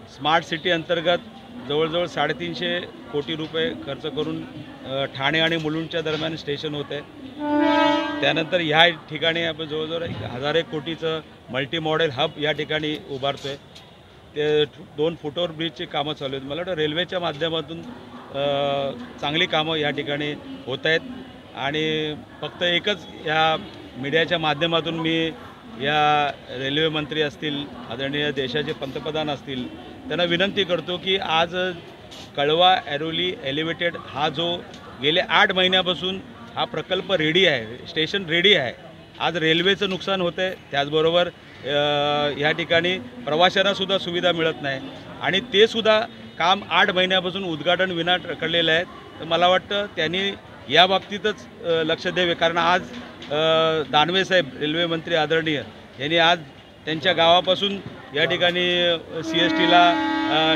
Smart city अंतर्गत जवळजवळ 350 कोटी रुपये खर्च करून ठाणे आणि मुलुंडच्या दरम्यान स्टेशन होते। त्यानंतर ह्या ठिकाणी आपण जवळजवळ 1000 कोटीचं मल्टी मॉडेल हब या ठिकाणी उभारतोय। ते 2 फुटओव्हर ब्रिजची कामं चालू आहेत। मला वाटतं रेल्वेच्या माध्यमातून चांगली कामं या ठिकाणी होत आहेत आणि फक्त एकच या मीडियाच्या माध्यमातून मी या रेल्वे मंत्री असतील, आदरणीय देशाचे पंतप्रधान असतील, त्यांना विनंती करतो की आज कळवा ऐरोली एलिव्हेटेड हा जो गेले 8 महिन्यापासून हा प्रकल्प रेडी आहे, स्टेशन रेडी आहे। आज रेल्वेचं नुकसान होतंय, त्याचबरोबर या ठिकाणी प्रवाशांना सुद्धा सुविधा मिळत नाही आणि ते सुद्धा काम 8 महिन्यापासून उद्घाटन विना रखडलेलं आहे। तर मला वाटतं त्यांनी या बाबतीतच लक्ष द्यावे, कारण आज दानवे साहेब रेल्वे मंत्री आदरणीय यांनी आज त्यांच्या गावापासून या ठिकाणी CSTला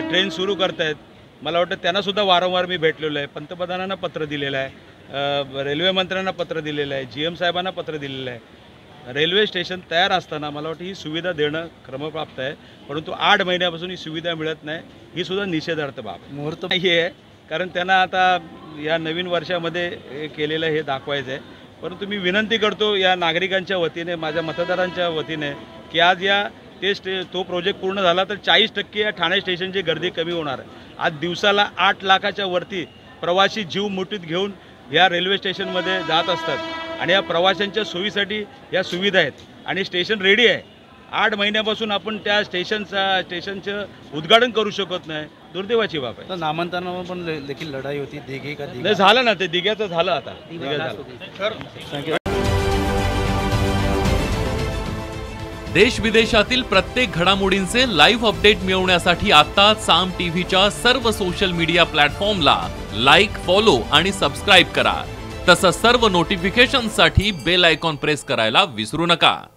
ट्रेन सुरू करतायत। मला वाटतं त्यांना सुद्धा वारंवार मी भेटलेलो आहे, पंतप्रधानांना पत्र दिलेलं आहे, रेल्वे मंत्र्यांना पत्र दिलेलं आहे, GM साहेबांना पत्र दिलेलं आहे। रेल्वे स्टेशन तयार असताना मला वाटतं ही सुविधा देणं क्रमप्राप्त आहे, परंतु 8 महिन्यापासून ही सुविधा मिळत नाही, ही सुद्धा निषेधार्थ बाब मुहूर्त नाही आहे। कारण त्यांना आता या नवीन वर्षामध्ये केलेलं हे दाखवायचं आहे। परंतु मी विनंती करतो या नागरिकांच्या वतीने, माझ्या मतदारांच्या वतीने, की आज या तो प्रोजेक्ट पूर्ण झाला तर 40% या ठाणे स्टेशनची गर्दी कमी होणार आहे। आज दिवसाला 8 लाखाच्या वरती प्रवासी जीव मुठीत घेऊन या रेल्वे स्टेशनमध्ये जात असतात आणि या प्रवाशांच्या सोयीसाठी या सुविधा आहेत आणि स्टेशन रेडी आहे। 8 महिन्यापासून आपण त्या स्टेशनचं उद्घाटन करू शकत नाही, दुर्दैवाची बाब आहे। नामांतरावर पण देखील लढाई होती, दिघे का दिघा नाही झालं ना, ते दिघ्याचं झालं, आता दिघा झालं। देश विदेशातील प्रत्येक घडामोडींचे लाईव्ह अपडेट मिळवण्यासाठी आता साम टीव्हीच्या सर्व सोशल मीडिया प्लॅटफॉर्मला लाईक, फॉलो आणि सबस्क्राईब करा। तसंच सर्व नोटिफिकेशनसाठी बेल आयकॉन प्रेस करायला विसरू नका।